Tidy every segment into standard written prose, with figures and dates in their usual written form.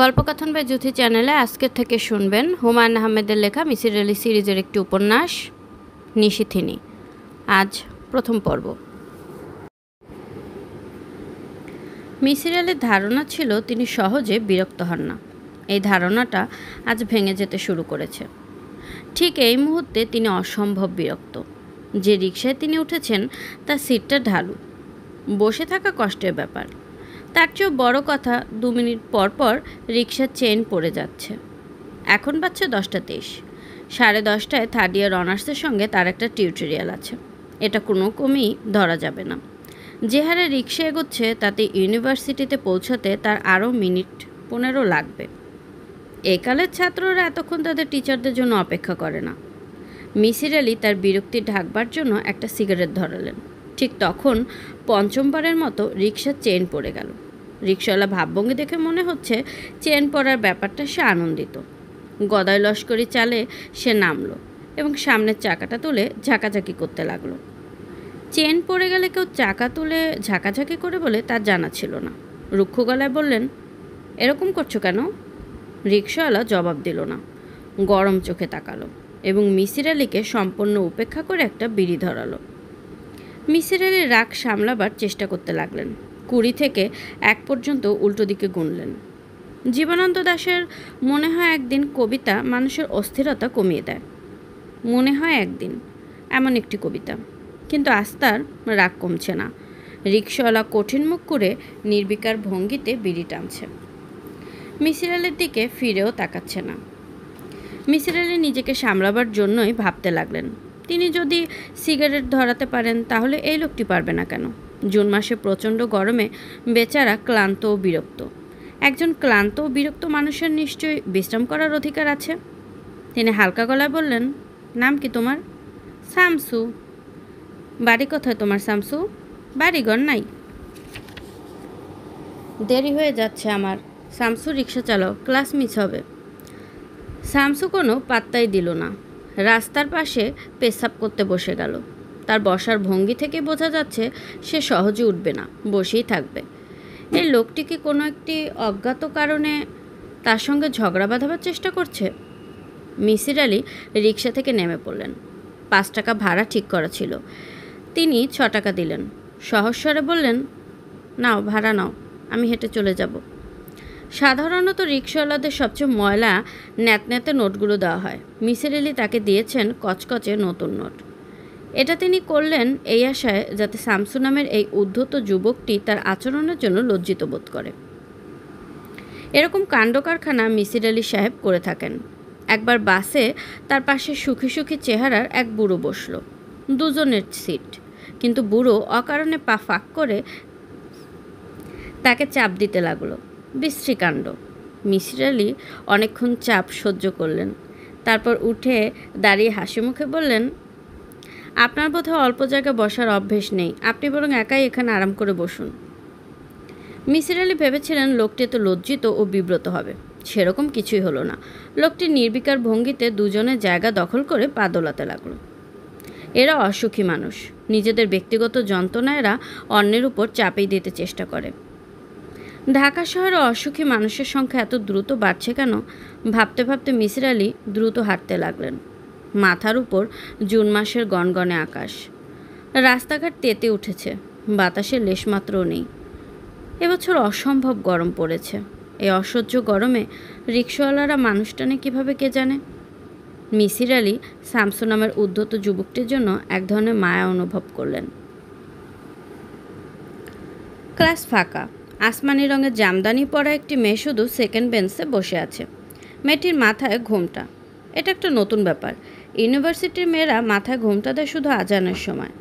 গল্পকথন by Juthi চ্যানেলে আজকের থেকে শুনবেন হুমায়ুন আহমেদের লেখা মিসির আলি সিরিজের একটি উপন্যাস নিশিথিনী। আজ প্রথম পর্ব। মিসির আলির ধারণা ছিল তিনি সহজে বিরক্ত হন না। এই ধারণাটা আজ ভেঙে যেতে শুরু করেছে। ঠিক এই মুহূর্তে তিনি অসম্ভব বিরক্ত। যে রিকশায় তিনি উঠেছেন তার সিটটা ঢালু, বসে থাকা কষ্টের ব্যাপার। তার চেয়েও বড় কথা, 2 মিনিট পর পর রিকশার চেইন পড়ে যাচ্ছে। এখন বাজছে 10:23। 10:30টায় থার্ড ইয়ার অনার্সের সঙ্গে তার একটা টিউটোরিয়াল আছে। এটা কোনো কমই ধরা যাবে না। যে হারে রিকশা এগোচ্ছে তাতে ইউনিভার্সিটিতে পৌঁছাতে তার আরও মিনিট 15 লাগবে। একালের ছাত্ররা এতক্ষণ তাদের টিচারদের জন্য অপেক্ষা করে না। মিসির আলি তার বিরক্তি ঢাকবার জন্য একটা সিগারেট ধরালেন। ঠিক তখন পঞ্চমবারের মতো রিকশার চেইন পড়ে গেল। রিকশাওয়ালা ভাবভঙ্গি দেখে মনে হচ্ছে চেইন পড়ার ব্যাপারটা সে আনন্দিত। গদাই লস্করি চালে সে নামলো এবং সামনের চাকাটা তুলে ঝাঁকাঝাঁকি করতে লাগলো। চেইন পড়ে গেলে কেউ চাকা তুলে ঝাঁকাঝাঁকি করে বলে তার জানা ছিল না। রুক্ষ গলায় বললেন, এরকম করছো কেন? রিকশাওয়ালা জবাব দিল না, গরম চোখে তাকালো এবং মিসির আলিকে সম্পূর্ণ উপেক্ষা করে একটা বিড়ি ধরালো। মিসির আলি রাগ সামলাবার চেষ্টা করতে লাগলেন। 20 থেকে 1 পর্যন্ত উল্টো দিকে গুনলেন। জীবনানন্দ দাশের মনে হয় একদিন কবিতা মানুষের অস্থিরতা কমিয়ে দেয়। মনে হয় একদিন এমন একটি কবিতা, কিন্তু আজ তার রাগ কমছে না। রিকশাওয়ালা কঠিন মুখ করে নির্বিকার ভঙ্গিতে বিড়ি টানছে। মিসির আলির দিকে ফিরেও তাকাচ্ছে না। মিসির আলি নিজেকে সামলাবার জন্যই ভাবতে লাগলেন, তিনি যদি সিগারেট ধরাতে পারেন তাহলে এই লোকটি পারবে না কেন? জুন মাসে প্রচণ্ড গরমে বেচারা ক্লান্ত ও বিরক্ত। একজন ক্লান্ত ও বিরক্ত মানুষের নিশ্চয়ই বিশ্রাম করার অধিকার আছে। তিনি হালকা গলায় বললেন, নাম কি তোমার? শামসু। বাড়ি কোথায় তোমার শামসু? বাড়িঘর নাই। দেরি হয়ে যাচ্ছে আমার। শামসু রিক্সা চালাও, ক্লাস মিস হবে। শামসু কোনো পাত্তাই দিল না। রাস্তার পাশে পেশাব করতে বসে গেল। তার বসার ভঙ্গি থেকে বোঝা যাচ্ছে সে সহজে উঠবে না, বসেই থাকবে। এই লোকটি কি কোনো একটি অজ্ঞাত কারণে তার সঙ্গে ঝগড়া বাঁধাবার চেষ্টা করছে? মিসির আলি রিকশা থেকে নেমে পড়লেন। 5 টাকা ভাড়া ঠিক করা ছিল। তিনি 6 টাকা দিলেন। সহস্বরে বললেন, নাও ভাড়া নাও, আমি হেঁটে চলে যাব। সাধারণত রিকশাওয়ালাদের সবচেয়ে ময়লা ন্যাতন্যাতে নোটগুলো দেওয়া হয়। মিসির আলি তাকে দিয়েছেন কচকচে নতুন নোট। এটা তিনি করলেন এই আশায় যাতে শামসু নামের এই উদ্ধত যুবকটি তার আচরণের জন্য লজ্জিত বোধ করে। এরকম কাণ্ড কারখানা মিসির আলি সাহেব করে থাকেন। একবার বাসে তার পাশে সুখী সুখী চেহারার এক বুড়ো বসল। 2 জনের সিট, কিন্তু বুড়ো অকারণে পা ফাঁক করে তাকে চাপ দিতে লাগলো। বিশ্রী কাণ্ড। মিসির আলি অনেকক্ষণ চাপ সহ্য করলেন। তারপর উঠে দাঁড়িয়ে হাসি মুখে বললেন, আপনার বোধহয় অল্প জায়গায় বসার অভ্যেস নেই, আপনি বরং একাই এখানে আরাম করে বসুন। মিসির আলি ভেবেছিলেন লোকটি এত লজ্জিত ও বিব্রত হবে। সেরকম কিছুই হলো না। লোকটি নির্বিকার ভঙ্গিতে 2 জনের জায়গা দখল করে পা দোলাতে লাগলো। এরা অসুখী মানুষ। নিজেদের ব্যক্তিগত যন্ত্রণা এরা অন্যের উপর চাপিয়ে দিতে চেষ্টা করে। ঢাকা শহরে অসুখী মানুষের সংখ্যা এত দ্রুত বাড়ছে কেন ভাবতে ভাবতে মিসির আলি দ্রুত হাঁটতে লাগলেন। মাথার উপর জুন মাসের গনগনে আকাশ। রাস্তাঘাট তেতে উঠেছে, বাতাসে লেশমাত্রও নেই। এবছর অসম্ভব গরম পড়েছে। এই অসহ্য গরমে রিকশাওয়ালারা মানুষ টানে কীভাবে কে জানে। মিসির আলি শামসু নামের উদ্ধত যুবকটির জন্য এক ধরনের মায়া অনুভব করলেন। ক্লাস ফাঁকা। আসমানি রঙের জামদানি পরা একটি মেয়ে শুধু সেকেন্ড বেঞ্চে বসে আছে। মেয়েটির মাথায় ঘোমটা। এটা একটা নতুন ব্যাপার। ইউনিভার্সিটির মেয়েরা মাথায় ঘোমটা দেয় শুধু আজানের সময়।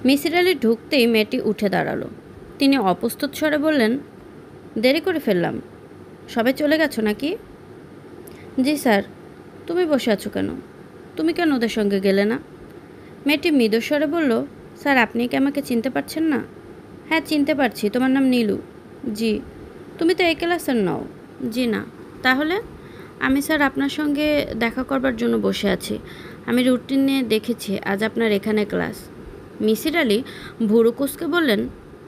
মিসির আলি ঢুকতেই মেয়েটি উঠে দাঁড়ালো। তিনি অপ্রস্তুত স্বরে বললেন, দেরি করে ফেললাম, সবাই চলে গেছো নাকি? জি স্যার। তুমি বসে আছো কেন? তুমি কেন ওদের সঙ্গে গেলে না? মেয়েটি মৃদুস্বরে বলল, স্যার আপনি কি আমাকে চিনতে পারছেন না? হ্যাঁ চিনতে পারছি, তোমার নাম নীলু। জি। তুমি তো এই ক্লাসের নও। জি না। তাহলে? আমি স্যার আপনার সঙ্গে দেখা করবার জন্য বসে আছি। আমি রুটিনে দেখেছি আজ আপনার এখানে ক্লাস। মিসির আলি ভুরু কুঁচকে বললেন,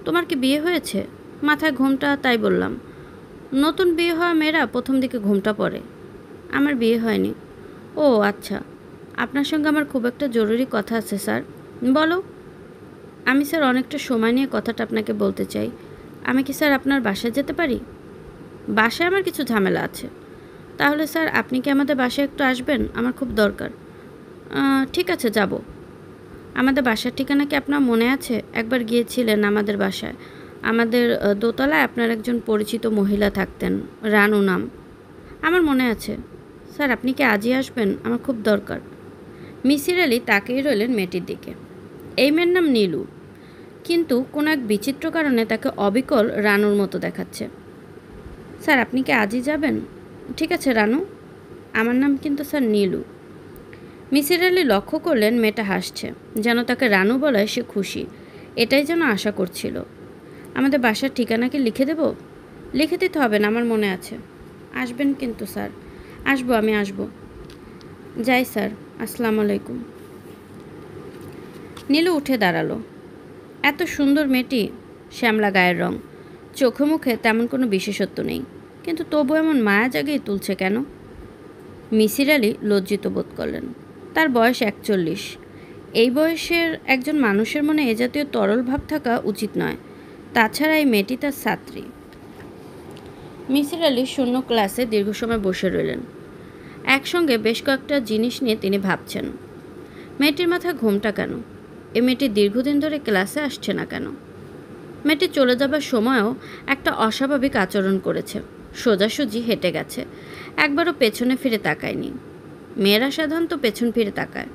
তোমার কি বিয়ে হয়েছে? মাথায় ঘোমটা, তাই বললাম। নতুন বিয়ে হওয়া মেয়েরা প্রথম দিকে ঘোমটা পরে। আমার বিয়ে হয়নি। ও আচ্ছা, আপনার সঙ্গে আমার খুব একটা জরুরি কথা আছে স্যার। বলো। আমি স্যার অনেকটা সময় নিয়ে কথাটা আপনাকে বলতে চাই। আমি কি স্যার আপনার বাসায় যেতে পারি? বাসায় আমার কিছু ঝামেলা আছে। তাহলে স্যার আপনি কি আমাদের বাসায় একটু আসবেন? আমার খুব দরকার। ঠিক আছে, যাব। আমাদের বাসার ঠিকানা কি আপনার মনে আছে? একবার গিয়েছিলেন আমাদের বাসায়। আমাদের দোতলায় আপনার একজন পরিচিত মহিলা থাকতেন, রানু নাম। আমার মনে আছে। স্যার আপনি কি আজই আসবেন? আমার খুব দরকার। মিসির আলি তাকিয়ে রইলেন মেয়েটির দিকে। এই মেয়ের নাম নীলু, কিন্তু কোনো এক বিচিত্র কারণে তাকে অবিকল রানুর মতো দেখাচ্ছে। স্যার আপনি কি আজই যাবেন? ঠিক আছে রানু, আমার নাম কিন্তু স্যার নীলু। মিসির আলি লক্ষ্য করলেন মেয়েটা হাসছে, যেন তাকে রানু বলায় সে খুশি। এটাই যেন আশা করছিল। আমাদের বাসার ঠিকানা কি লিখে দেব? লিখে দিতে হবে না, আমার মনে আছে। আসবেন কিন্তু স্যার। আসবো, আমি আসবো। যাই স্যার, আসসালামু আলাইকুম। নীলু উঠে দাঁড়ালো। এত সুন্দর মেয়েটি, শ্যামলা গায়ের রং, চোখে মুখে তেমন কোনো বিশেষত্ব নেই, কিন্তু তবু এমন মায়া জাগিয়ে তুলছে কেন? মিসির আলি লজ্জিত বোধ করলেন। তার বয়স 41। এই বয়সের একজন মানুষের মনে এ জাতীয় তরল ভাব থাকা উচিত নয়। তাছাড়া এই মেয়েটি তার ছাত্রী। মিসির আলি শূন্য ক্লাসে দীর্ঘ সময় বসে রইলেন। একসঙ্গে বেশ কয়েকটা জিনিস নিয়ে তিনি ভাবছেন। মেয়েটির মাথায় ঘোমটা কেন? এ মেয়েটি দীর্ঘদিন ধরে ক্লাসে আসছে না কেন? মেয়েটি চলে যাবার সময়ও একটা অস্বাভাবিক আচরণ করেছে। সোজাসুজি হেঁটে গেছে, একবারও পেছনে ফিরে তাকায়নি। মেয়েরা সাধারণত পেছন ফিরে তাকায়।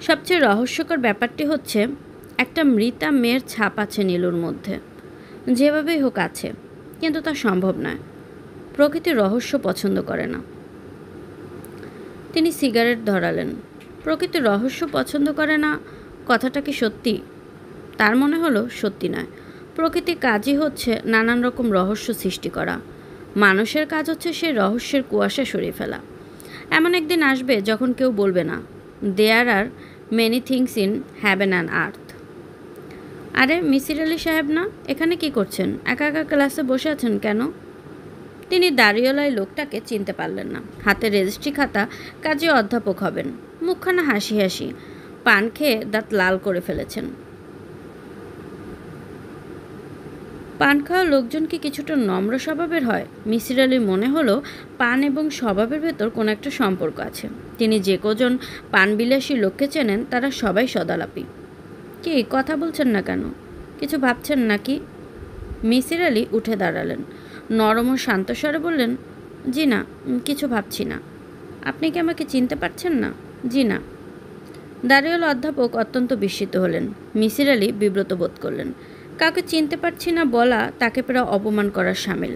সবচেয়ে রহস্যকর ব্যাপারটি হচ্ছে, একটা মৃতা মেয়ের ছাপ আছে নীলুর মধ্যে। যেভাবেই হোক আছে, কিন্তু তা সম্ভব নয়। প্রকৃতি রহস্য পছন্দ করে না। তিনি সিগারেট ধরালেন। প্রকৃতি রহস্য পছন্দ করে না, কথাটা কি সত্যি? তার মনে হলো সত্যি নয়। প্রকৃতির কাজই হচ্ছে নানান রকম রহস্য সৃষ্টি করা। মানুষের কাজ হচ্ছে সেই রহস্যের কুয়াশা সরিয়ে ফেলা। এমন একদিন আসবে যখন কেউ বলবে না, there are many things in heaven and earth. আরে মিসির আলি সাহেব না, এখানে কি করছেন? একা একা ক্লাসে বসে আছেন কেন? তিনি দাড়িওয়ালাই লোকটাকে চিনতে পারলেন না। হাতে রেজিস্ট্রি খাতা, কাজে অধ্যাপক হবেন। মুখখানা হাসি হাসি, পান খেয়ে দাঁত লাল করে ফেলেছেন। পান খাওয়া লোকজন কি কিছুটা নম্র স্বভাবের হয়? মিসির আলির মনে হলো পান এবং স্বভাবের ভেতর কোনো একটা সম্পর্ক আছে। তিনি যে কজন পানবিলাসী লোককে চেনেন তারা সবাই সদালাপী। কি কথা বলছেন না কেন? কিছু ভাবছেন নাকি? মিসির আলি উঠে দাঁড়ালেন। নরম ও শান্ত স্বরে বললেন, জি না, কিছু ভাবছি না। আপনি কি আমাকে চিনতে পারছেন না? জি না। দাঁড়িওয়ালা অধ্যাপক অত্যন্ত বিস্মিত হলেন। মিসির আলি বিব্রত বোধ করলেন। কাউকে চিনতে পারছি না বলা তাকে প্রায় অপমান করার শামিল।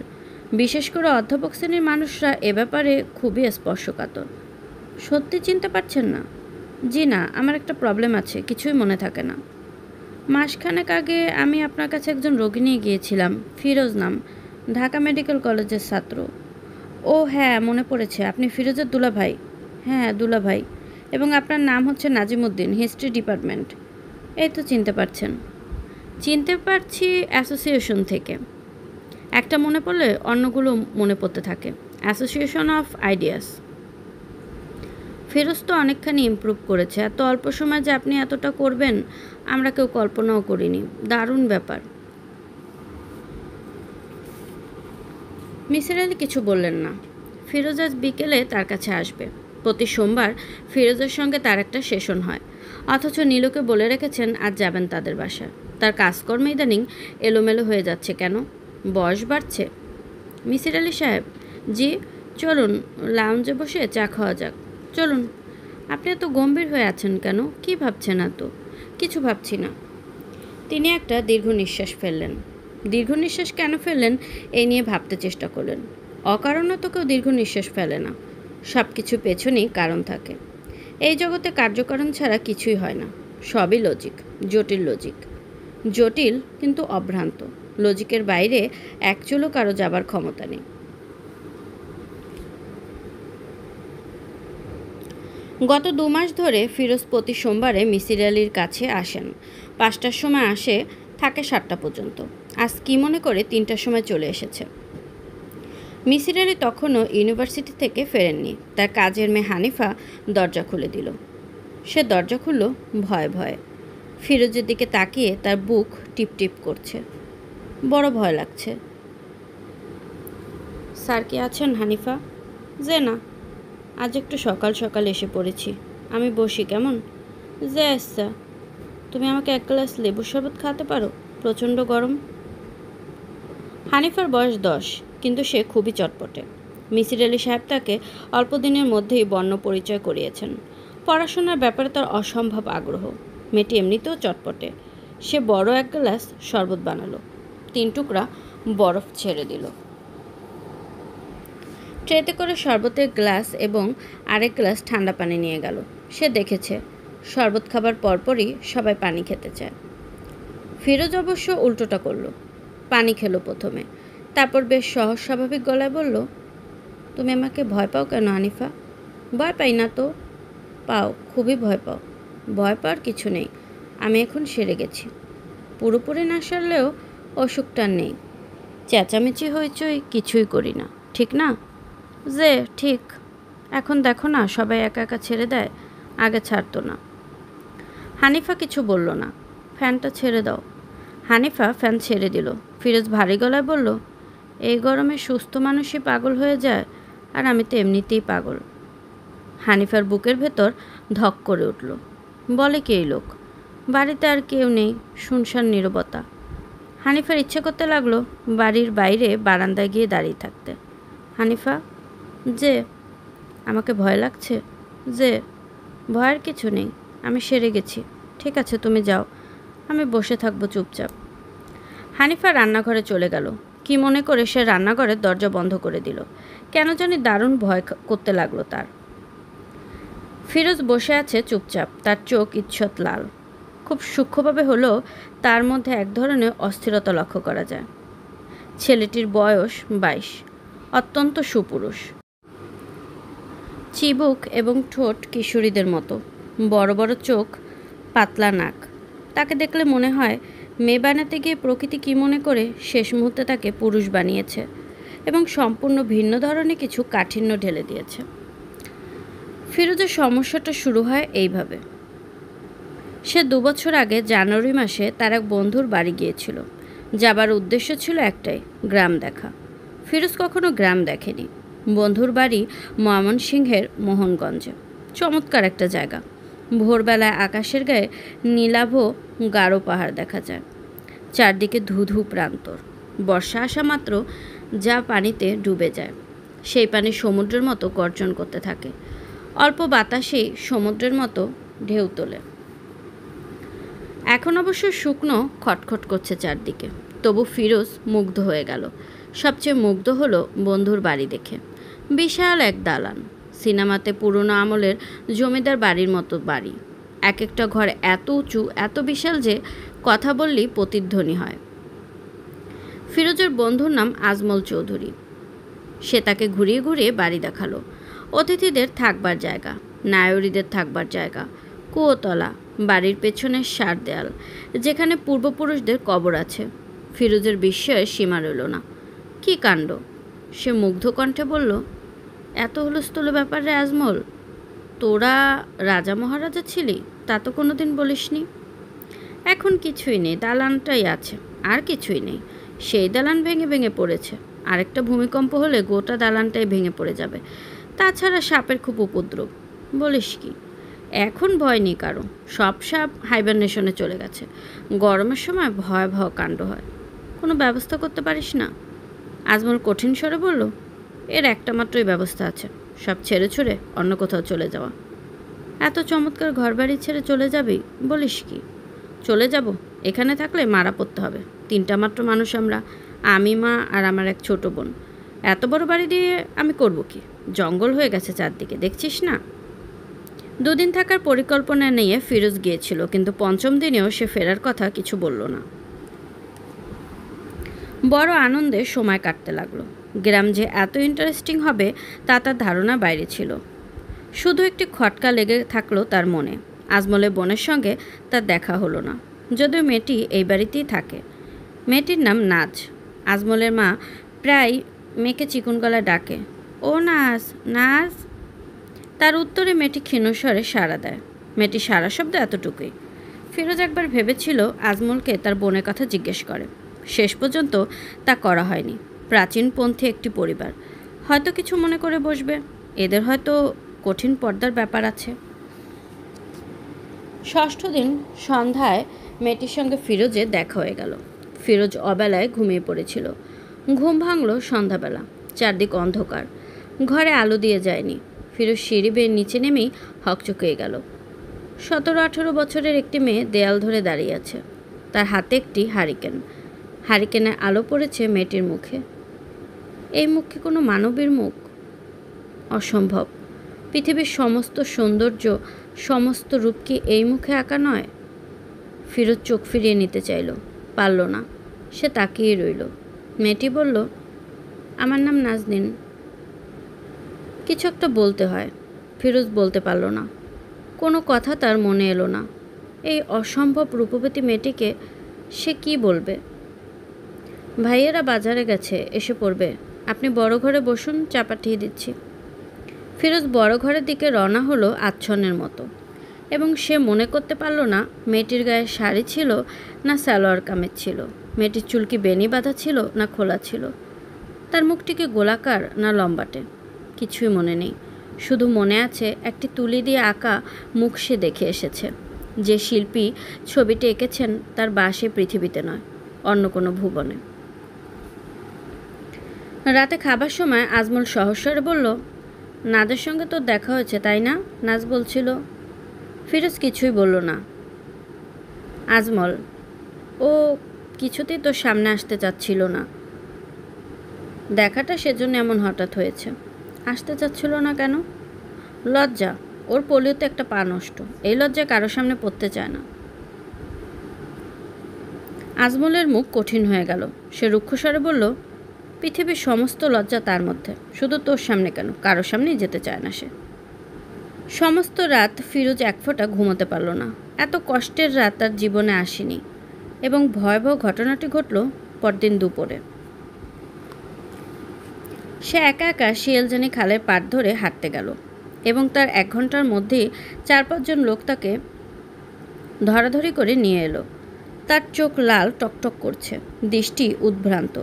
বিশেষ করে অধ্যাপক শ্রেণীর মানুষরা এ ব্যাপারে খুবই স্পর্শকাতর। সত্যি চিনতে পারছেন না? জি না, আমার একটা প্রবলেম আছে, কিছুই মনে থাকে না। মাসখানেক আগে আমি আপনার কাছে একজন রোগী নিয়ে গিয়েছিলাম, ফিরোজ নাম, ঢাকা মেডিকেল কলেজের ছাত্র। ও হ্যাঁ, মনে পড়েছে, আপনি ফিরোজের দুলাভাই। হ্যাঁ, দুলাভাই। এবং আপনার নাম হচ্ছে নাজিমুদ্দিন, হিস্ট্রি ডিপার্টমেন্ট। এই তো চিনতে পারছেন। চিনতে পারছি অ্যাসোসিয়েশন থেকে। একটা মনে পড়লে অন্যগুলো মনে পড়তে থাকে। Association of ideas. ফিরোজ তো অনেকখানি ইমপ্রুভ করেছে। এত অল্প সময় যে আপনি এতটা করবেন আমরা কেউ কল্পনাও করিনি। দারুণ ব্যাপার। মিসির আলি কিছু বললেন না। ফিরোজ আজ বিকেলে তার কাছে আসবে। প্রতি সোমবার ফিরোজের সঙ্গে তার একটা সেশন হয়, অথচ নীলুকে বলে রেখেছেন আজ যাবেন তাদের বাসায়। তার কাজকর্ম ইদানিং এলোমেলো হয়ে যাচ্ছে কেন? বয়স বাড়ছে? মিসির আলি সাহেব, জি, চলুন লাউঞ্জে বসে চা খাওয়া যাক। চলুন। আপনি এত গম্ভীর হয়ে আছেন কেন? কি ভাবছেন এত? কিছু ভাবছি না। তিনি একটা দীর্ঘ নিঃশ্বাস ফেললেন। দীর্ঘ নিঃশ্বাস কেন ফেললেন এই নিয়ে ভাবতে চেষ্টা করলেন। অকারণে তো কেউ দীর্ঘ নিঃশ্বাস ফেলে না। সব কিছু পেছনেই কারণ থাকে। এই জগতে কার্যকারণ ছাড়া কিছুই হয় না। সবই লজিক, জটিল লজিক। জটিল কিন্তু অভ্রান্ত। লজিকের বাইরে এক চুলও কারো যাবার ক্ষমতা নেই। গত 2 মাস ধরে ফিরোজ প্রতি সোমবারে মিসির আলির কাছে আসেন। 5টার সময় আসে, থাকে 7টা পর্যন্ত। আজ কী মনে করে 3টার সময় চলে এসেছে। মিসির আলি তখনও ইউনিভার্সিটি থেকে ফেরেননি। তার কাজের মেয়ে হানিফা দরজা খুলে দিল। সে দরজা খুলল ভয়ে ভয়ে। ফিরোজের দিকে তাকিয়ে তার বুক টিপ টিপ করছে। বড় ভয় লাগছে। স্যার কি আছেন হানিফা? যে না, আজ একটু সকাল সকাল এসে পড়েছি। আমি বসি কেমন? যে আচ্ছা। তুমি আমাকে 1 গ্লাস লেবুর শরবত খাওয়াতে পারো? প্রচণ্ড গরম। হানিফার বয়স 10, কিন্তু সে খুবই চটপটে। মিসির আলি সাহেব তাকে অল্প দিনের মধ্যেই বর্ণ পরিচয় করিয়েছেন। পড়াশোনার ব্যাপারে তার অসম্ভব আগ্রহ। মেয়েটি এমনিতেও চটপটে। সে বড় 1 গ্লাস শরবত বানালো, 3 টুকরা বরফ ছেড়ে দিল। ট্রেতে করে শরবতের গ্লাস এবং আরেক গ্লাস ঠান্ডা পানি নিয়ে গেল। সে দেখেছে শরবত খাবার পরপরই সবাই পানি খেতে চায়। ফিরোজ অবশ্য উল্টোটা করলো। পানি খেলো প্রথমে, তারপর বেশ সহজ স্বাভাবিক গলায় বলল, তুমি আমাকে ভয় পাও কেন হানিফা? ভয় পাই না তো। পাও, খুবই ভয় পাও। ভয় পাওয়ার কিছু নেই, আমি এখন সেরে গেছি। পুরোপুরি না সারলেও অসুখটা নেই। চেঁচামেচি হইচই কিছুই করি না, ঠিক না? যে ঠিক। এখন দেখো না, সবাই একা একা ছেড়ে দেয়, আগে ছাড়তো না। হানিফা কিছু বলল না। ফ্যানটা ছেড়ে দাও। হানিফা ফ্যান ছেড়ে দিল। ফিরোজ ভারী গলায় বলল, এই গরমে সুস্থ মানুষই পাগল হয়ে যায়, আর আমি তো এমনিতেই পাগল। হানিফার বুকের ভেতর ধক করে উঠল। বলে কি এই লোক? বাড়িতে আর কেউ নেই, শুনশান নীরবতা। হানিফার ইচ্ছে করতে লাগলো বাড়ির বাইরে বারান্দায় গিয়ে দাঁড়িয়ে থাকতে। হানিফা, যে আমাকে ভয় লাগছে? যে ভয়ের কিছু নেই, আমি সেরে গেছি। ঠিক আছে, তুমি যাও, আমি বসে থাকবো চুপচাপ। হানিফা রান্নাঘরে চলে গেল। কি মনে করে সে রান্নাঘরের দরজা বন্ধ করে দিল। কেন জানি দারুণ ভয় করতে লাগলো তার। ফিরোজ বসে আছে চুপচাপ, তার চোখ ঈষৎ লাল। খুব সূক্ষ্মভাবে হলেও তার মধ্যে এক ধরনের অস্থিরতা লক্ষ্য করা যায়। ছেলেটির বয়স 22, অত্যন্ত সুপুরুষ। চিবুক এবং ঠোঁট কিশোরীদের মতো, বড় বড় চোখ, পাতলা নাক। তাকে দেখলে মনে হয় মেয়ে বানাতে গিয়ে প্রকৃতি কী মনে করে শেষ মুহূর্তে তাকে পুরুষ বানিয়েছে এবং সম্পূর্ণ ভিন্ন ধরনের কিছু কাঠিন্য ঢেলে দিয়েছে। ফিরোজের সমস্যাটা শুরু হয় এইভাবে। সে 2 বছর আগে জানুয়ারি মাসে তার এক বন্ধুর বাড়ি গিয়েছিল। যাবার উদ্দেশ্য ছিল একটাই, গ্রাম দেখা। ফিরোজ কখনো গ্রাম দেখেনি। বন্ধুর বাড়ি ময়মনসিংহের মোহনগঞ্জে। চমৎকার একটা জায়গা। ভোরবেলায় আকাশের গায়ে নীলাভ গাঢ় পাহাড় দেখা যায়। চারদিকে ধুধু প্রান্তর। বর্ষা আসা মাত্র যা পানিতে ডুবে যায়, সেই পানি সমুদ্রের মতো গর্জন করতে থাকে। অল্প বাতাসেই সমুদ্রের মতো ঢেউ তোলে। এখন অবশ্য শুকনো খটখট করছে চারদিকে, তবু ফিরোজ মুগ্ধ হয়ে গেল। সবচেয়ে মুগ্ধ হলো বন্ধুর বাড়ি দেখে। বিশাল এক দালান, সিনেমাতে পুরনো আমলের জমিদার বাড়ির মতো বাড়ি। এক একটা ঘর এত উঁচু, এত বিশাল যে কথা বললেই প্রতিধ্বনি হয়। ফিরোজের বন্ধুর নাম আজমল চৌধুরী। সে তাকে ঘুরিয়ে ঘুরিয়ে বাড়ি দেখালো। অতিথিদের থাকবার জায়গা, নায়রীদের থাকবার জায়গা, কুয়োতলা, বাড়ির পেছনের সার দেয়াল, যেখানে পূর্বপুরুষদের কবর আছে। ফিরোজের বিস্ময়ের সীমা রইল না। কী কাণ্ড! সে মুগ্ধ কণ্ঠে বলল, এত হুলস্থুল ব্যাপার রে আজমল! তোরা রাজা মহারাজা ছিলি, তা তো কোনোদিন বলিসনি। এখন কিছুই নেই, দালানটাই আছে, আর কিছুই নেই। সেই দালান ভেঙে ভেঙে পড়েছে। আরেকটা ভূমিকম্প হলে গোটা দালানটাই ভেঙে পড়ে যাবে। তাছাড়া সাপের খুব উপদ্রব। বলিস কি? এখন ভয় নেই কারো, সব সাপ হাইবারনেশনে চলে গেছে। গরমের সময় ভয়াবহ কাণ্ড হয়। কোনো ব্যবস্থা করতে পারিস না? আজমল কঠিন স্বরে বলল, এর একটা মাত্রই ব্যবস্থা আছে, সব ছেড়ে ছুড়ে অন্য কোথাও চলে যাওয়া। এত চমৎকার ঘরবাড়ি ছেড়ে চলে যাবি? বলিস কি? চলে যাব। এখানে থাকলে মারা পড়তে হবে। 3টা মাত্র মানুষ আমরা, আমি, মা আর আমার এক ছোট বোন। এত বড় বাড়ি দিয়ে আমি করব কি? জঙ্গল হয়ে গেছে চারদিকে, দেখছিস না? 2 দিন থাকার পরিকল্পনা নিয়ে ফিরোজ গিয়েছিল, কিন্তু 5ম দিনেও সে ফেরার কথা কিছু বলল না। বড় আনন্দে সময় কাটতে লাগলো। গ্রাম যে এত ইন্টারেস্টিং হবে তা তার ধারণা বাইরে ছিল। শুধু একটি খটকা লেগে থাকলো তার মনে। আজমলের বোনের সঙ্গে তার দেখা হলো না। যদিও মেয়েটি এই বাড়িতেই থাকে। মেয়েটির নাম নাজ। আজমলের মা প্রায় মেয়েকে চিকন গলায় ডাকে, ও নাজ, নাজ। তার উত্তরে মেয়েটি ক্ষীণস্বরে সাড়া দেয়। মেয়েটি সারা শব্দ এতটুকুই। ফিরোজ একবার ভেবেছিল আজমলকে তার বোনের কথা জিজ্ঞেস করে। শেষ পর্যন্ত তা করা হয়নি। প্রাচীনপন্থী একটি পরিবার, হয়তো কিছু মনে করে বসবে, এদের হয়তো কঠিন পর্দার ব্যাপার আছে। ষষ্ঠ দিন সন্ধ্যায় মেয়েটির সঙ্গে ফিরোজের দেখা হয়ে গেল। ফিরোজ অবেলায় ঘুমিয়ে পড়েছিল। ঘুম ভাঙল সন্ধ্যাবেলা। চারদিক অন্ধকার, ঘরে আলো দিয়ে যায়নি। ফিরোজ সিঁড়ি বেয়ে নিচে নেমেই হকচকিয়ে গেল। 17-18 বছরের একটি মেয়ে দেয়াল ধরে দাঁড়িয়ে আছে। তার হাতে একটি হারিকেন। হারিকেনের আলো পড়েছে মেয়েটির মুখে। এই মুখ কি কোনো মানবীর মুখ? অসম্ভব। পৃথিবীর সমস্ত সৌন্দর্য, সমস্ত রূপ কি এই মুখে আঁকা নয়? ফিরোজ চোখ ফিরিয়ে নিতে চাইল, পারল না। সে তাকিয়ে রইল। মেয়েটি বলল, আমার নাম নাজনীন। কিছু একটা বলতে হয়। ফিরোজ বলতে পারল না। কোনো কথা তার মনে এলো না। এই অসম্ভব রূপবতী মেয়েটিকে সে কি বলবে? ভাইয়েরা বাজারে গেছে, এসে পড়বে। আপনি বড় ঘরে বসুন, চা পাঠিয়ে দিচ্ছি। ফিরোজ বড় ঘরের দিকে রওনা হলো আচ্ছন্নের মতো, এবং সে মনে করতে পারল না মেয়েটির গায়ে শাড়ি ছিল না সালোয়ার কামিজ ছিল, মেয়েটির চুল কি বেনি বাঁধা ছিল না খোলা ছিল, তার মুখটি কি গোলাকার না লম্বাটে। কিছুই মনে নেই। শুধু মনে আছে একটি তুলি দিয়ে আঁকা মুখ সে দেখে এসেছে। যে শিল্পী ছবিটি এঁকেছেন তার বাসে পৃথিবীতে নয়, অন্য কোনো ভুবনে। রাতে খাবার সময় আজমল সহস্বরে বলল, নাজের সঙ্গে তোর দেখা হয়েছে তাই না? নাজ বলছিল। ফিরোজ কিছুই বলল না। আজমল, ও কিছুতেই তোর সামনে আসতে চাচ্ছিল না। দেখাটা সেজন্য এমন হঠাৎ হয়েছে। আসতে চাচ্ছিল না কেন? লজ্জা। ওর পোলিওতে একটা পা নষ্ট। এই লজ্জায় কারো সামনে পড়তে চায় না। আজমলের মুখ কঠিন হয়ে গেল। সে রুক্ষস্বরে বলল, পৃথিবীর সমস্ত লজ্জা তার মধ্যে, শুধু তোর সামনে কেন, কারো সামনেই যেতে চায় না সে। সমস্ত রাত ফিরোজ এক ফোঁটা ঘুমোতে পারল না। এত কষ্টের রাত তার জীবনে আসেনি। এবং ভয়াবহ ঘটনাটি ঘটল পরদিন দুপুরে। সে একা একা শিয়ালজানি খালের পাড় ধরে হাঁটতে গেল, এবং তার 1 ঘন্টার মধ্যেই 4-5 জন লোক তাকে ধরাধরি করে নিয়ে এলো। তার চোখ লাল টকটক করছে, দৃষ্টি উদ্ভ্রান্ত,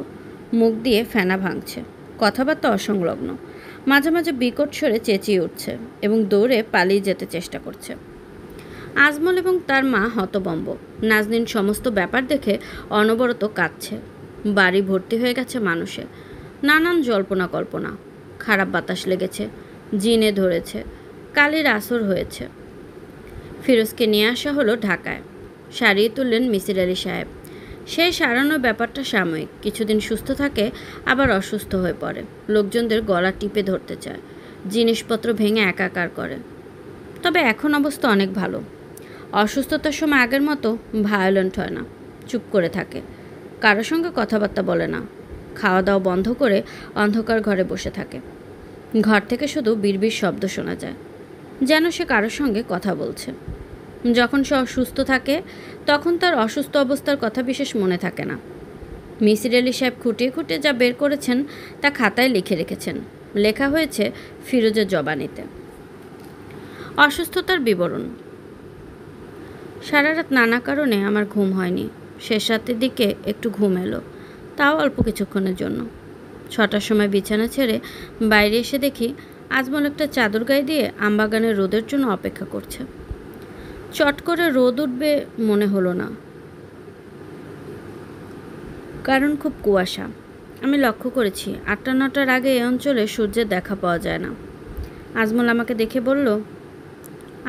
মুখ দিয়ে ফেনা ভাঙছে, কথাবার্তা অসংলগ্ন, মাঝে মাঝে বিকট স্বরে চেঁচিয়ে উঠছে এবং দৌড়ে পালিয়ে যেতে চেষ্টা করছে। আজমল এবং তার মা হতবম্ব। নাজনীন সমস্ত ব্যাপার দেখে অনবরত কাঁদছে। বাড়ি ভর্তি হয়ে গেছে মানুষে। নানান জল্পনা কল্পনা। খারাপ বাতাস লেগেছে, জিনে ধরেছে, কালির আসর হয়েছে। ফিরোজকে নিয়ে আসা হলো ঢাকায়। সারিয়ে তুললেন মিসির আলি সাহেব। সেই সারানোর ব্যাপারটা সাময়িক। কিছুদিন সুস্থ থাকে, আবার অসুস্থ হয়ে পড়ে। লোকজনদের গলা টিপে ধরতে চায়, জিনিসপত্র ভেঙে একাকার করে। তবে এখন অবস্থা অনেক ভালো। অসুস্থতার সময় আগের মতো ভায়োলেন্ট হয় না, চুপ করে থাকে, কারোর সঙ্গে কথাবার্তা বলে না, খাওয়া দাওয়া বন্ধ করে অন্ধকার ঘরে বসে থাকে। ঘর থেকে শুধু বিড়বিড় শব্দ শোনা যায়, যেন সে কারোর সঙ্গে কথা বলছে। যখন সে অসুস্থ থাকে তখন তার অসুস্থ অবস্থার কথা বিশেষ মনে থাকে না। মিসির আলি সাহেব খুঁটিয়ে খুঁটিয়ে যা বের করেছেন তা খাতায় লিখে রেখেছেন। লেখা হয়েছে ফিরোজের জবানিতে। অসুস্থতার বিবরণ। সারা রাত নানা কারণে আমার ঘুম হয়নি। শেষ রাতের দিকে একটু ঘুম এলো, তাও অল্প কিছুক্ষণের জন্য। 6টার সময় বিছানা ছেড়ে বাইরে এসে দেখি আজমল একটা চাদর গায়ে দিয়ে আমবাগানের রোদের জন্য অপেক্ষা করছে। চট করে রোদ উঠবে মনে হলো না, কারণ খুব কুয়াশা। আমি লক্ষ্য করেছি 8টা-9টার আগে এই অঞ্চলে সূর্যের দেখা পাওয়া যায় না। আজমল আমাকে দেখে বলল,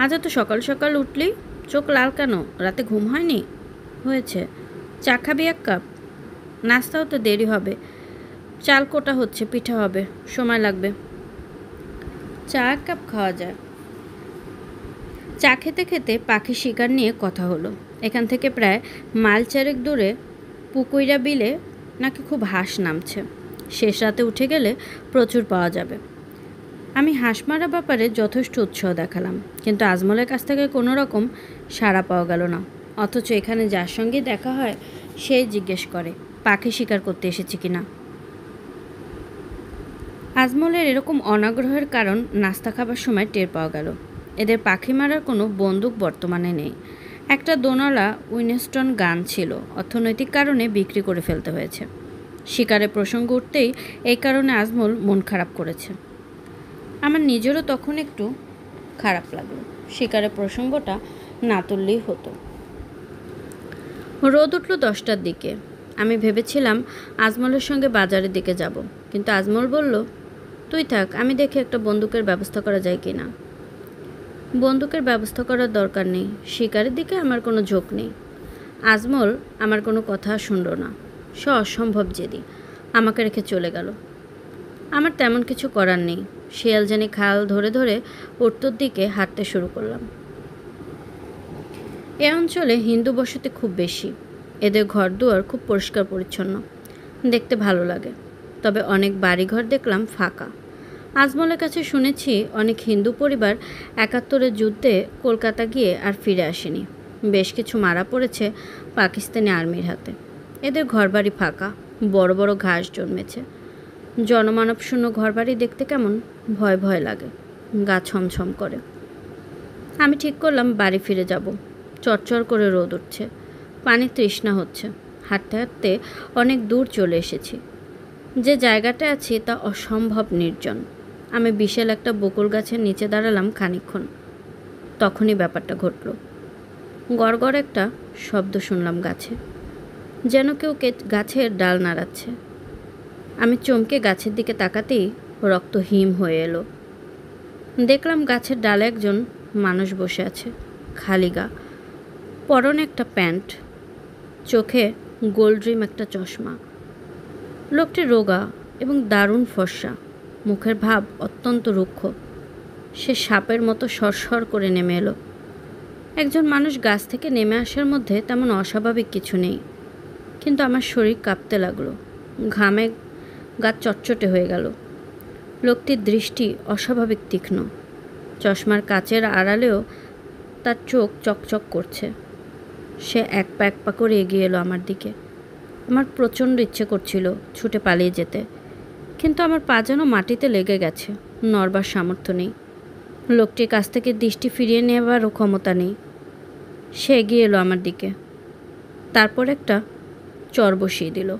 আজ এত সকাল সকাল উঠলি, চোখ লাল কেন? রাতে ঘুম হয়নি? হয়েছে। চা খাবি 1 কাপ? নাস্তাও তো দেরি হবে, চাল কোটা হচ্ছে, পিঠা হবে, সময় লাগবে। চা 1 কাপ খাওয়া যায়। চা খেতে খেতে পাখি শিকার নিয়ে কথা হলো। এখান থেকে প্রায় মাইল 4 দূরে পুকুইরা বিলে নাকি খুব হাঁস নামছে। শেষ রাতে উঠে গেলে প্রচুর পাওয়া যাবে। আমি হাঁস মারা ব্যাপারে যথেষ্ট উৎসাহ দেখালাম, কিন্তু আজমলের কাছ থেকে কোনো রকম সাড়া পাওয়া গেল না। অথচ এখানে যার সঙ্গে দেখা হয় সে জিজ্ঞেস করে পাখি শিকার করতে এসেছি কিনা। আজমলের এরকম অনাগ্রহের কারণ নাস্তা খাবার সময় টের পাওয়া গেল। এদের পাখি মারার কোনো বন্দুক বর্তমানে নেই। একটা দোনলা উইনস্টন গান ছিল, অর্থনৈতিক কারণে বিক্রি করে ফেলতে হয়েছে। শিকারের প্রসঙ্গ উঠতেই এই কারণে আজমল মন খারাপ করেছে। আমার নিজেরও তখন একটু খারাপ লাগলো। শিকারের প্রসঙ্গটা না তুললেই হতো। রোদ উঠল 10টার দিকে। আমি ভেবেছিলাম আজমলের সঙ্গে বাজারের দিকে যাব, কিন্তু আজমল বলল, তুই থাক, আমি দেখি একটা বন্দুকের ব্যবস্থা করা যায় কি না। বন্দুকের ব্যবস্থা করার দরকার নেই, শিকারের দিকে আমার কোনো ঝোঁক নেই। আজমল আমার কোনো কথা শুনল না। সে অসম্ভব জেদি, আমাকে রেখে চলে গেল। আমার তেমন কিছু করার নেই। শিয়ালজানি খাল ধরে ধরে উত্তর দিকে হাঁটতে শুরু করলাম। এ অঞ্চলে হিন্দু বসতি খুব বেশি। এদের ঘরদুয়ার খুব পরিষ্কার পরিচ্ছন্ন, দেখতে ভালো লাগে। তবে অনেক বাড়িঘর দেখলাম ফাঁকা। আজমলের কাছে শুনেছি অনেক হিন্দু পরিবার ৭১-এর যুদ্ধে কলকাতা গিয়ে আর ফিরে আসেনি। বেশ কিছু মারা পড়েছে পাকিস্তানি আর্মির হাতে। এদের ঘরবাড়ি ফাঁকা, বড় বড় ঘাস জন্মেছে। জনমানবশূন্য ঘরবাড়ি দেখতে কেমন ভয় ভয় লাগে, গা ছমছম করে। আমি ঠিক করলাম বাড়ি ফিরে যাব। চরচর করে রোদ উঠছে, পানি তৃষ্ণা হচ্ছে। হাঁটতে হাঁটতে অনেক দূর চলে এসেছি। যে জায়গাটা আছি তা অসম্ভব নির্জন। আমি বিশাল একটা বকুল গাছের নিচে দাঁড়ালাম খানিকক্ষণ। তখনই ব্যাপারটা ঘটল। গড়গড় একটা শব্দ শুনলাম গাছে, যেন কেউ গাছের ডাল নাড়াচ্ছে। আমি চমকে গাছের দিকে তাকাতেই রক্ত হিম হয়ে এলো। দেখলাম গাছের ডালে একজন মানুষ বসে আছে, খালি গা, পরনে একটা প্যান্ট, চোখে গোল্ড রিম একটা চশমা। লোকটি রোগা এবং দারুণ ফর্সা, মুখের ভাব অত্যন্ত রুক্ষ। সে সাপের মতো সরসর করে নেমে এলো। একজন মানুষ গাছ থেকে নেমে আসার মধ্যে তেমন অস্বাভাবিক কিছু নেই, কিন্তু আমার শরীর কাঁপতে লাগলো, ঘামে গা চটচটে হয়ে গেল। লোকটির দৃষ্টি অস্বাভাবিক তীক্ষ্ণ। চশমার কাচের আড়ালেও তার চোখ চকচক করছে। সে এক পা করে এগিয়ে এলো আমার দিকে। আমার প্রচণ্ড ইচ্ছে করছিল ছুটে পালিয়ে যেতে, কিন্তু আমার পা যেন মাটিতে লেগে গেছে, নড়বার সামর্থ্য নেই। লোকটির কাছ থেকে দৃষ্টি ফিরিয়ে নেওয়ারও ক্ষমতা নেই। সে এগিয়ে এলো আমার দিকে, তারপর একটা চর বসিয়ে দিল।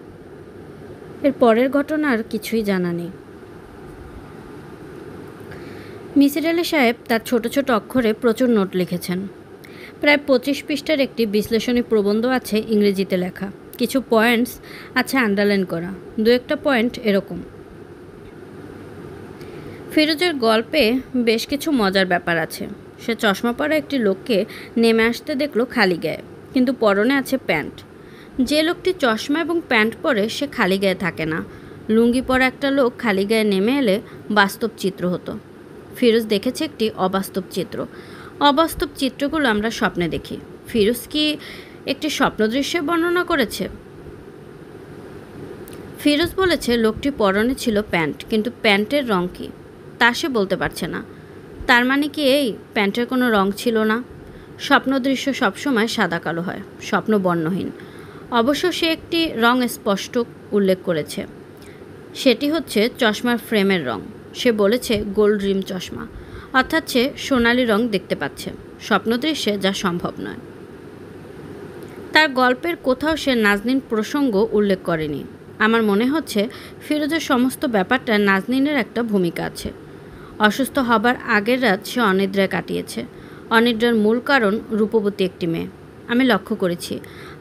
এর পরের ঘটনা আর কিছুই জানা নেই। মিসির আলি সাহেব তার ছোট ছোট অক্ষরে প্রচুর নোট লিখেছেন। প্রায় 25 পৃষ্ঠার একটি বিশ্লেষণী প্রবন্ধ আছে ইংরেজিতে লেখা। কিছু পয়েন্টস আছে আন্ডারলাইন করা। দু একটা পয়েন্ট এরকম: ফিরোজের গল্পে বেশ কিছু মজার ব্যাপার আছে। সে চশমা পরা একটি লোককে নেমে আসতে দেখলো খালি গায়ে, কিন্তু পরনে আছে প্যান্ট। যে লোকটি চশমা এবং প্যান্ট পরে সে খালি গায়ে থাকে না। লুঙ্গি পরা একটা লোক খালি গায়ে নেমে এলে বাস্তব চিত্র হতো। ফিরোজ দেখেছে একটি অবাস্তব চিত্র। অবাস্তব চিত্রগুলো আমরা স্বপ্নে দেখি। ফিরোজ কি একটি স্বপ্ন দৃশ্যে বর্ণনা করেছে? ফিরোজ বলেছে লোকটি পরনে ছিল প্যান্ট, কিন্তু প্যান্টের রং কী তা সে বলতে পারছে না। তার মানে কি এই প্যান্টের কোনো রং ছিল না? স্বপ্ন দৃশ্য সবসময় সাদা কালো হয়, স্বপ্ন বর্ণহীন। অবশ্য সে একটি রং স্পষ্ট উল্লেখ করেছে, সেটি হচ্ছে চশমার ফ্রেমের রং। সে বলেছে গোল্ড রিম চশমা, অর্থাৎ সে সোনালি রং দেখতে পাচ্ছে স্বপ্নদৃশ্যে, যা সম্ভব নয়। তার গল্পের কোথাও সে নাজনীন প্রসঙ্গ উল্লেখ করেনি। আমার মনে হচ্ছে ফিরোজের সমস্ত ব্যাপারটা নাজনীনের একটা ভূমিকা আছে। অসুস্থ হবার আগের রাত সে অনিদ্রায় কাটিয়েছে। অনিদ্রার মূল কারণ রূপবতী একটি মেয়ে। আমি লক্ষ্য করেছি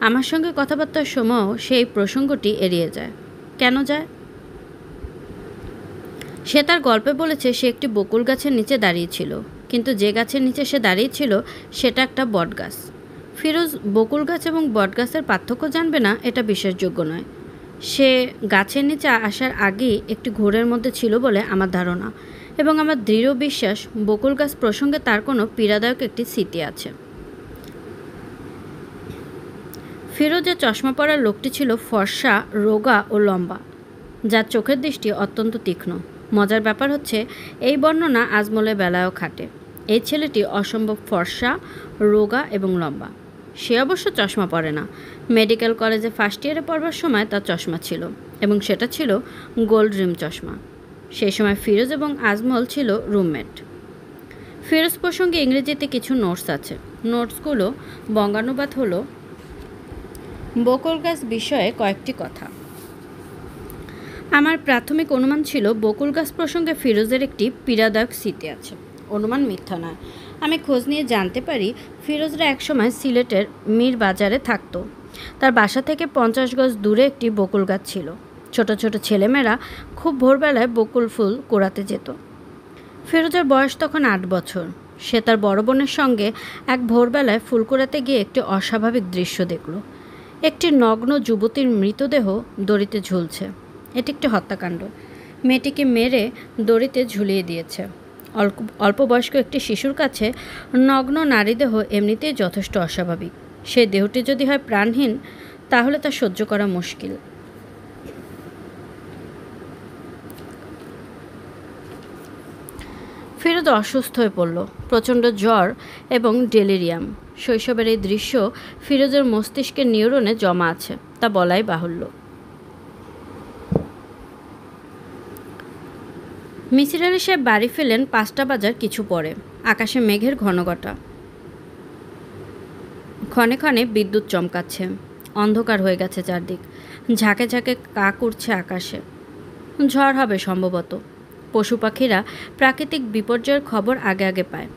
আমার সঙ্গে কথাবার্তার সময়ও সেই প্রসঙ্গটি এড়িয়ে যায়। কেন যায়? সে তার গল্পে বলেছে সে একটি বকুল গাছের নিচে দাঁড়িয়েছিল, কিন্তু যে গাছের নিচে সে দাঁড়িয়েছিল সেটা একটা বটগাছ। ফিরোজ বকুল গাছ এবং বটগাছের পার্থক্য জানবে না, এটা বিশ্বাসযোগ্য নয়। সে গাছের নিচে আসার আগেই একটি ঘোরের মধ্যে ছিল বলে আমার ধারণা, এবং আমার দৃঢ় বিশ্বাস বকুল গাছ প্রসঙ্গে তার কোনো পীড়াদায়ক একটি স্মৃতি আছে। ফিরোজের চশমা পরা লোকটি ছিল ফর্সা, রোগা ও লম্বা, যার চোখের দৃষ্টি অত্যন্ত তীক্ষ্ণ। মজার ব্যাপার হচ্ছে এই বর্ণনা আজমলের বেলায়ও খাটে। এই ছেলেটি অসম্ভব ফর্সা, রোগা এবং লম্বা। সে অবশ্য চশমা পরে না। মেডিকেল কলেজে ফার্স্ট ইয়ারে পড়বার সময় তার চশমা ছিল, এবং সেটা ছিল গোল্ড রিম চশমা। সেই সময় ফিরোজ এবং আজমল ছিল রুমমেট। ফিরোজ প্রসঙ্গে ইংরেজিতে কিছু নোটস আছে। নোটসগুলো বঙ্গানুবাদ হলো বকুল গাছ বিষয়ে কয়েকটি কথা। আমার প্রাথমিক অনুমান ছিল বকুল গাছ প্রসঙ্গে ফিরোজের একটি পীড়াদায়ক স্মৃতি আছে। অনুমান মিথ্যা নয়। আমি খোঁজ নিয়ে জানতে পারি ফিরোজরা একসময় সিলেটের মীর বাজারে থাকতো। তার বাসা থেকে 50 গজ দূরে একটি বকুল গাছ ছিল। ছোট ছোট ছেলেমেয়েরা খুব ভোরবেলায় বকুল ফুল কুড়াতে যেত। ফিরোজের বয়স তখন 8 বছর। সে তার বড় বোনের সঙ্গে এক ভোরবেলায় ফুল কুড়াতে গিয়ে একটি অস্বাভাবিক দৃশ্য দেখল। একটি নগ্ন যুবতীর মৃতদেহ দড়িতে ঝুলছে। এটি একটি হত্যাকাণ্ড। মেয়েটিকে মেরে দড়িতে ঝুলিয়ে দিয়েছে। অল্প বয়স্ক একটি শিশুর কাছে নগ্ন নারীদেহ এমনিতেই যথেষ্ট অস্বাভাবিক। সেই দেহটি যদি হয় প্রাণহীন, তাহলে তা সহ্য করা মুশকিল। ফিরোজ অসুস্থ হয়ে পড়ল। প্রচণ্ড জ্বর এবং ডেলিরিয়াম। শৈশবের এই দৃশ্য ফিরোজের মস্তিষ্কের নিউরনে জমা আছে, তা বলাই বাহুল্য। মিসির আলি সাহেব বাড়ি ফেলেন 5টা বাজার কিছু পরে। আকাশে মেঘের ঘনঘটা। ক্ষণে ক্ষণে বিদ্যুৎ চমকাচ্ছে। অন্ধকার হয়ে গেছে চারদিক। ঝাঁকে ঝাঁকে কাক উড়ছে আকাশে। ঝড় হবে সম্ভবত। পশু পাখিরা প্রাকৃতিক বিপর্যয়ের খবর আগে আগে পায়।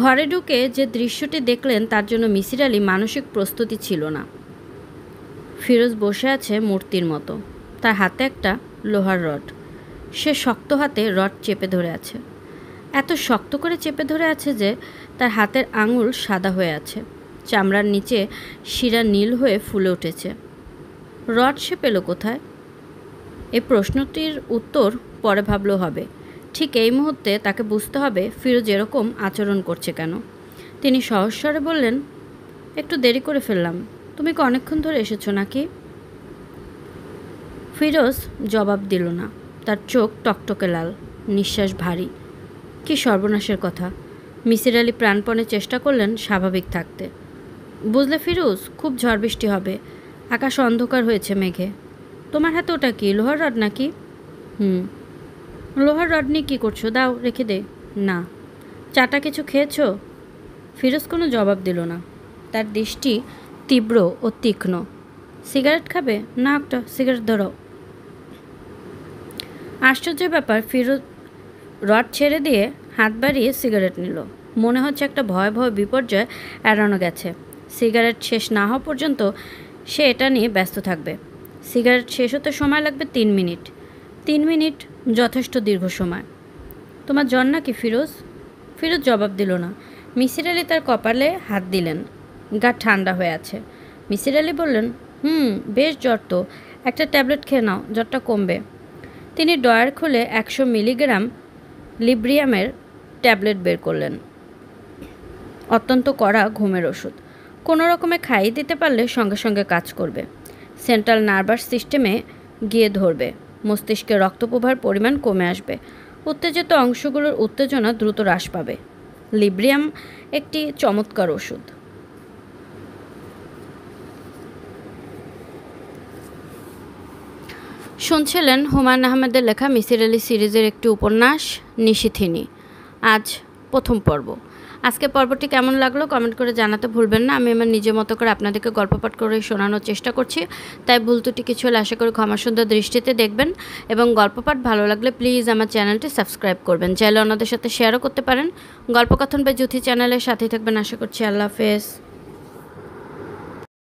ঘরে ঢুকে যে দৃশ্যটি দেখলেন তার জন্য মিসির আলি মানসিক প্রস্তুতি ছিল না। ফিরোজ বসে আছে মূর্তির মতো। তার হাতে একটা লোহার রড। সে শক্ত হাতে রড চেপে ধরে আছে। এত শক্ত করে চেপে ধরে আছে যে তার হাতের আঙুল সাদা হয়ে আছে। চামড়ার নিচে শিরা নীল হয়ে ফুলে উঠেছে। রড সে পেল কোথায়? এই প্রশ্নটির উত্তর পরে ভাবলেও হবে। ঠিক এই মুহূর্তে তাকে বুঝতে হবে ফিরোজ এরকম আচরণ করছে কেন। তিনি সহস্বরে বললেন, একটু দেরি করে ফেললাম। তুমি কি অনেকক্ষণ ধরে এসেছো নাকি? ফিরোজ জবাব দিল না। তার চোখ টকটকে লাল, নিঃশ্বাস ভারী। কি সর্বনাশের কথা! মিসির আলি প্রাণপণে চেষ্টা করলেন স্বাভাবিক থাকতে। বুঝলে ফিরোজ, খুব ঝড় বৃষ্টি হবে। আকাশ অন্ধকার হয়েছে মেঘে। তোমার হাতে ওটা কি, লোহার রড নাকি? লোহার রড নিয়ে কী করছো? দাও, রেখে দে। না। চাটা কিছু খেয়েছো? ফিরোজ কোনো জবাব দিল না। তার দৃষ্টি তীব্র ও তীক্ষ্ণ। সিগারেট খাবে? না, একটা সিগারেট ধরো। আশ্চর্যের ব্যাপার, ফিরোজ রড ছেড়ে দিয়ে হাত বাড়িয়ে সিগারেট নিল। মনে হচ্ছে একটা ভয়াবহ বিপর্যয় এড়ানো গেছে। সিগারেট শেষ না হওয়া পর্যন্ত সে এটা নিয়ে ব্যস্ত থাকবে। সিগারেট শেষ হতে সময় লাগবে 3 মিনিট। 3 মিনিট যথেষ্ট দীর্ঘ সময়। তোমার জ্বর নাকি ফিরোজ? ফিরোজ জবাব দিল না। মিসির আলি তার কপালে হাত দিলেন। গা ঠান্ডা হয়ে আছে। মিসির আলি বললেন, বেশ জ্বর তো। একটা ট্যাবলেট খেয়ে নাও, জ্বরটা কমবে। তিনি ড্রয়ার খুলে 100 মিলিগ্রাম লিব্রিয়ামের ট্যাবলেট বের করলেন। অত্যন্ত কড়া ঘুমের ওষুধ। কোনো রকমে খাইয়ে দিতে পারলে সঙ্গে সঙ্গে কাজ করবে। সেন্ট্রাল নার্ভাস সিস্টেমে গিয়ে ধরবে। মস্তিষ্কে রক্তপ্রবাহের পরিমাণ কমে আসবে। উত্তেজিত অংশগুলোর উত্তেজনা দ্রুত হ্রাস পাবে। লিব্রিয়াম একটি চমৎকার ওষুধ। শুনছিলেন হুমায়ুন আহমেদের লেখা মিসির আলি সিরিজের একটি উপন্যাস নিশিথিনী। আজ প্রথম পর্ব। আজকে পর্বটি কেমন লাগলো কমেন্ট করে জানাতে ভুলবেন না। আমি আমার নিজের মতো করে আপনাদেরকে গল্প পাঠ করে শোনানোর চেষ্টা করছি, তাই ভুল ত্রুটি কিছু হলে আশা করি ক্ষমা সুন্দর দৃষ্টিতে দেখবেন। এবং গল্প পাঠ ভালো লাগলে প্লিজ আমার চ্যানেলটি সাবস্ক্রাইব করবেন। চাইলে অন্যদের সাথে শেয়ারও করতে পারেন। গল্পকথন বা জুথি চ্যানেলের সাথেই থাকবেন আশা করছি। আল্লাহ হাফেজ।